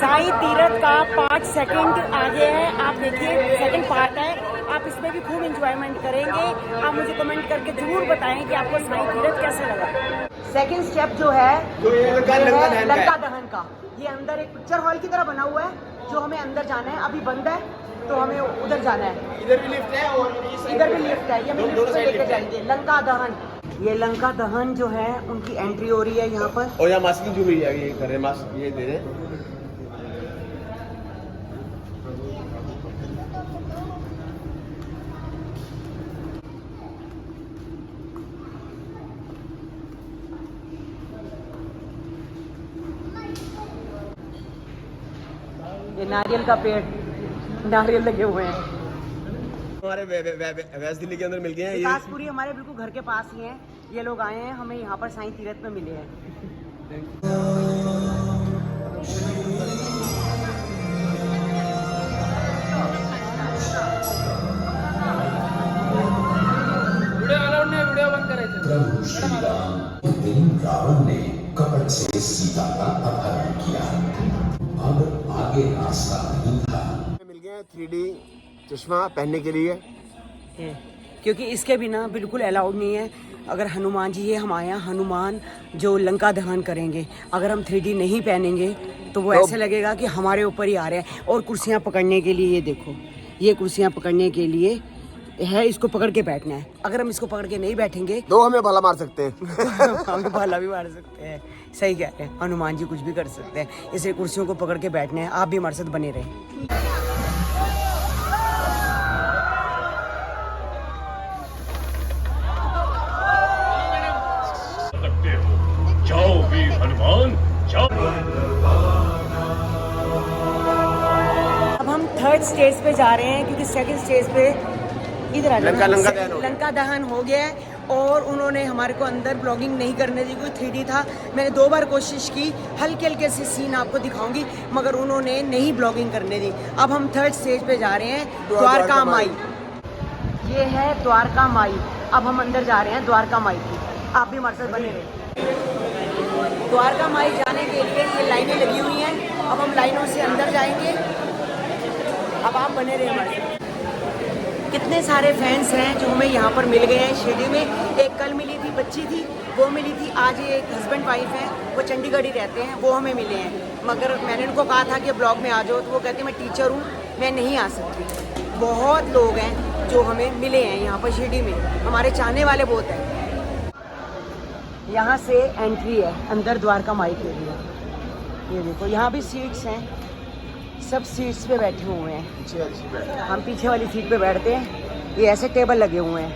साईं तीरथ का part second आगे है, आप देखिए सेकंड पार्ट है, आप इसमें भी खूब इंजॉयमेंट करेंगे। आप मुझे कमेंट करके जरूर बताएं कि आपको साईं तीरथ कैसा लगा। सेकंड स्टेप जो है लंका दहन का, ये अंदर एक पिक्चर हॉल की तरह बना हुआ है जो हमें अंदर जाना है, अभी बंद है तो हमें उधर जाना है। इधर भी लिफ्ट है और इधर भी लिफ्ट है, ये हमें लिफ्ट पे लेके जाएंगे। लंका दहन, ये लंका दहन जो है उनकी एंट्री हो रही है यहाँ पर। और यहाँ मास्किंग जो भी है ये कर रहे हैं, मास्क ये दे रहे हैं। ये नारियल का पेड़, नारियल लगे हुए हैं। हमारे वेस्ट दिल्ली के अंदर मिल गए हैं। विकासपुरी हमारे बिल्कुल घर के पास ही है। ये लोग आए हैं, हमें यहाँ पर साईं तीरथ में मिले हैं। प्रभु श्री राम, उस दिन रावण ने कपट से सीता का अपहरण किया। अब आगे रास्ता नहीं था। मिल गए 3D चश्मा पहनने के लिए, क्योंकि इसके बिना बिल्कुल अलाउड नहीं है। अगर हनुमान जी, ये हमारे यहाँ हनुमान जो लंका दहन करेंगे, अगर हम 3D नहीं पहनेंगे तो वो ऐसे लगेगा कि हमारे ऊपर ही आ रहे हैं। और कुर्सियाँ पकड़ने के लिए, ये देखो, ये कुर्सियाँ पकड़ने के लिए है, इसको पकड़ के बैठना है। अगर हम इसको पकड़ के नहीं बैठेंगे तो हमें भला मार सकते हैं। हमें भाला भी मार सकते हैं। सही कह रहे हैं, हनुमान जी कुछ भी कर सकते हैं। इसलिए कुर्सियों को पकड़ के बैठना है। आप भी हमारे साथ बने रहें। जाओ वीर हनुमान जाओ। अब हम थर्ड स्टेज पे जा रहे हैं, क्योंकि सेकंड स्टेज पे इधर आ लंका दहन हो गया है। और उन्होंने हमारे को अंदर ब्लॉगिंग नहीं करने दी, कोई 3D था। मैंने 2 बार कोशिश की, हल्के हल्के से सीन आपको दिखाऊंगी, मगर उन्होंने नहीं ब्लॉगिंग करने दी। अब हम थर्ड स्टेज पे जा रहे हैं, द्वारका माई। ये है द्वारका माई। अब हम अंदर जा रहे हैं द्वारका माई की। आप भी हमारे साथ बने रहे। द्वारका माई जाने के लिए ये लाइनें लगी हुई हैं। अब हम लाइनों से अंदर जाएंगे। अब आप बने रहे हमारे साथ। कितने सारे फैंस हैं जो हमें यहाँ पर मिल गए हैं शिरडी में। एक कल मिली थी, बच्ची थी, वो मिली थी। आज ये एक हस्बैंड वाइफ हैं, वो चंडीगढ़ ही रहते हैं, वो हमें मिले हैं। मगर मैंने उनको कहा था कि ब्लॉग में आ जाओ, तो वो कहते मैं टीचर हूँ, मैं नहीं आ सकती। बहुत लोग हैं जो हमें मिले हैं यहाँ पर शिरडी में, हमारे चाहने वाले बहुत हैं। यहाँ से एंट्री है अंदर द्वारका माई के लिए। ये देखो, यहाँ भी सीट्स हैं, सब सीट्स पे बैठे हुए हैं। हम पीछे वाली सीट पे बैठते हैं। ये ऐसे टेबल लगे हुए हैं,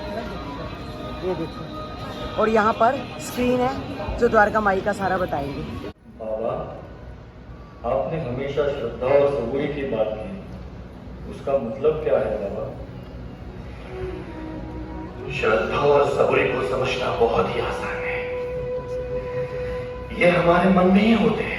ये देखो। और यहाँ पर स्क्रीन है जो द्वारका माई का सारा बताएंगे। बाबा, आपने हमेशा श्रद्धा और सबूरी की बात की, उसका मतलब क्या है बाबा? श्रद्धा और सबूरी को समझना बहुत ही आसान है। ये हमारे मन में ही होते हैं।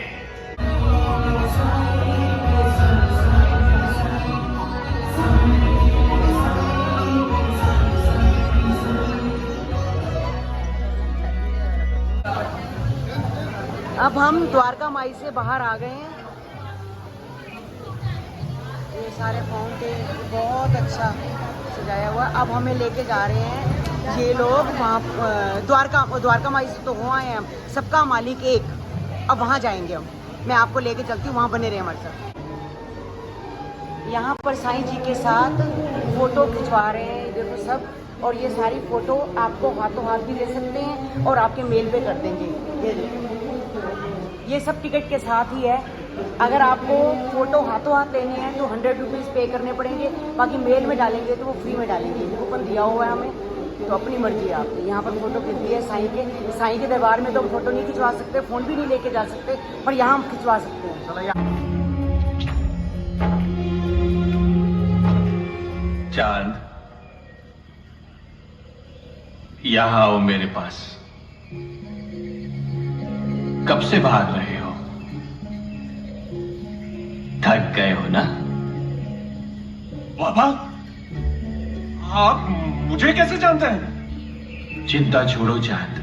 अब हम द्वारका माई से बाहर आ गए हैं। ये सारे फाउंटेन बहुत अच्छा सजाया हुआ। अब हमें लेके जा रहे हैं ये लोग वहाँ द्वारका माई से तो हो आए हैं हम, सबका मालिक एक। अब वहाँ जाएंगे हम, मैं आपको लेके चलती हूँ, वहाँ बने रहे हमारे साथ। यहाँ पर साईं जी के साथ फोटो खिंचवा रहे हैं, देखो सब। और ये सारी फोटो आपको हाथों हाथ भी ले सकते हैं और आपके मेल पे कर देंगे। ये देखो, ये सब टिकट के साथ ही है। अगर आपको फोटो हाथों हाथ लेनी है तो 100 रुपीज़ पे करने पड़ेंगे, बाकी मेल में डालेंगे तो वो फ्री में डालेंगे। कूपन दिया हुआ है हमें, तो अपनी मर्जी है आपकी। यहाँ पर फोटो खिंचती है साईं के दरबार में तो फोटो नहीं खिंचवा सकते, फ़ोन भी नहीं लेके जा सकते, पर यहाँ हम खिंचवा सकते हैं। चांद, यहाँ आओ मेरे पास। कब से भाग रहे हो? थक गए हो ना? बाबा, आप मुझे कैसे जानते हैं? चिंता छोड़ो चांद,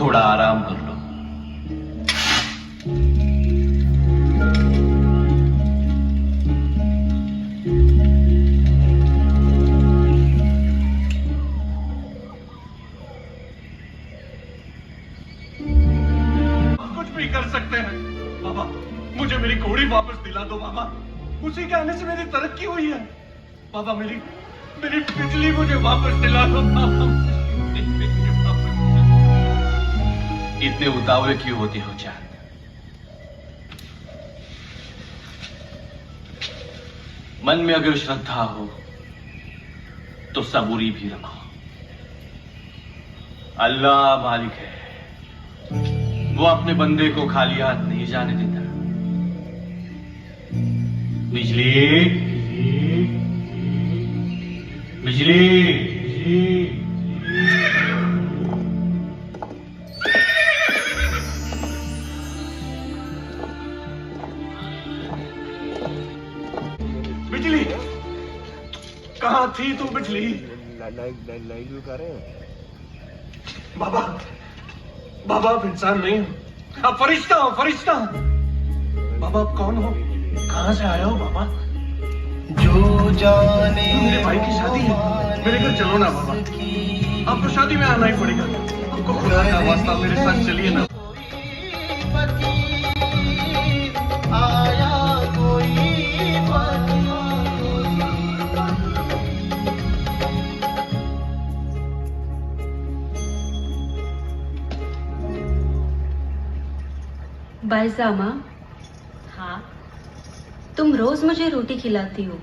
थोड़ा आराम कर लो। मुझे मेरी घोड़ी वापस दिला दो बाबा। उसी के आने से मेरी तरक्की हुई है। बाबा मेरी बिजली मुझे वापस दिला दो बाबा। इतने उतावले क्यों होते हो चांद? मन में अगर श्रद्धा हो तो सबूरी भी रखो। अल्लाह मालिक है, वो अपने बंदे को खाली हाथ नहीं जाने देता। बिजली बिजली बिजली कहाँ थी तू बिजली? लाइट भी कर रहे हैं। बाबा बाबा आप इंसान नहीं हो, आप फरिश्ता हो, फरिश्ता। बाबा आप कौन हो? कहाँ से आए हो बाबा? जो जाने मेरे भाई की शादी है, मेरे घर चलो ना बाबा। आपको शादी में आना ही पड़ेगा। आपको खुदा का वास्ता मेरे साथ चलिए ना। आया कोई बायजामा, हाँ, तुम रोज मुझे रोटी खिलाती हो,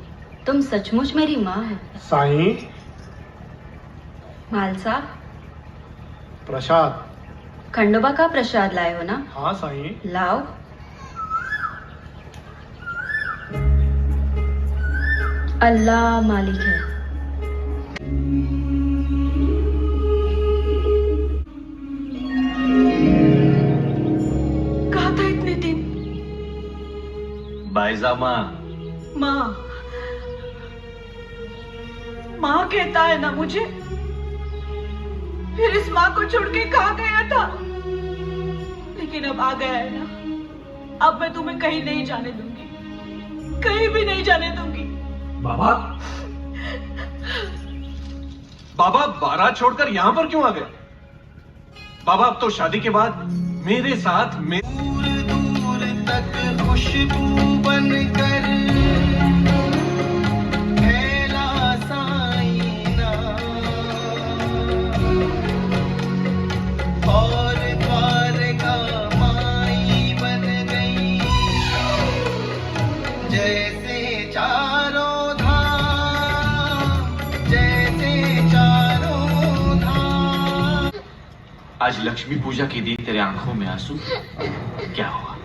तुम सचमुच मेरी माँ हो। साईं मालसा, प्रसाद। खंडोबा का प्रसाद लाए हो ना? हाँ साईं। लाओ। अल्लाह मालिक है। कहा था इतने दिन? बायजामा, माँ, माँ कहता है ना मुझे, फिर इस माँ को छोड़ के कहाँ गया था? लेकिन अब आ गया है ना, अब मैं तुम्हें कहीं नहीं जाने दूंगी, कहीं भी नहीं जाने दूंगी। बाबा बाबा बारात छोड़कर यहाँ पर क्यों आ गए? बाबा अब तो शादी के बाद मेरे साथ दूर तक खुशबू बनकर फैला साईना, और द्वारका माई बन गई जैसे चारों धाम, जैसे चारों धाम। आज लक्ष्मी पूजा के दिन तेरे आंखों में आंसू, क्या हुआ?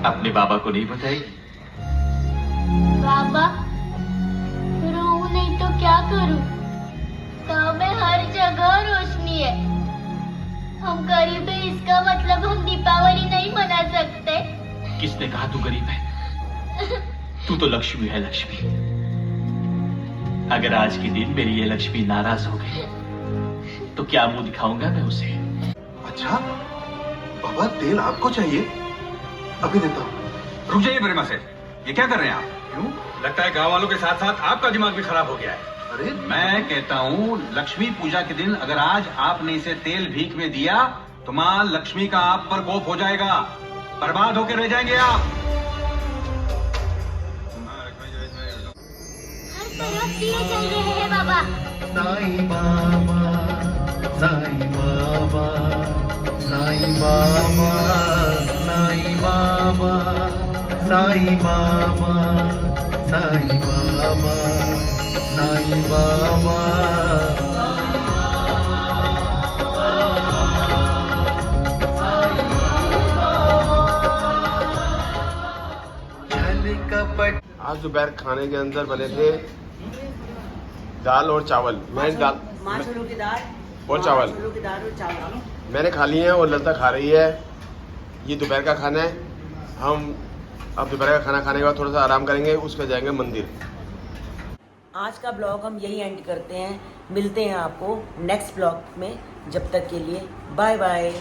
अपने बाबा को नहीं बताई? बाबा, रोऊं नहीं तो क्या करूं? गांव में हर जगह रोशनी है। हम गरीब है, इसका मतलब हम दीपावली नहीं मना सकते। किसने कहा तू गरीब है? तू तो लक्ष्मी है, लक्ष्मी। अगर आज के दिन मेरी ये लक्ष्मी नाराज हो गई तो क्या मुंह दिखाऊंगा मैं उसे? अच्छा बाबा, तेल आपको चाहिए? अभी देता हूँ। रुक जाइए प्रेमा से, ये क्या कर रहे हैं आप? क्यों? लगता है गांव वालों के साथ साथ आपका दिमाग भी खराब हो गया है। अरे मैं कहता हूँ लक्ष्मी पूजा के दिन अगर आज आपने इसे तेल भीख में दिया तो माँ लक्ष्मी का आप पर कोप हो जाएगा, बर्बाद होकर रह जाएंगे आप। हर तरफ दिए जल रहे हैं बाबा। साईं बाबा, साईं बाबा, साईं बाबा, साईं बाबा, साईं बाबा, साईं बाबा, साईं बाबा। जल कपट। आज दोपहर खाने के अंदर बने थे दाल और चावल। मैंने दाल माँ छोलों की दाल और चावल छोलों की दाल और चावल मैंने खा लिए हैं और ललिता खा रही है। ये दोपहर का खाना है। हम अब दोपहर का खाना खाने के बाद थोड़ा सा आराम करेंगे, उस पर जाएंगे मंदिर। आज का ब्लॉग हम यही एंड करते हैं। मिलते हैं आपको नेक्स्ट ब्लॉग में। जब तक के लिए बाय बाय।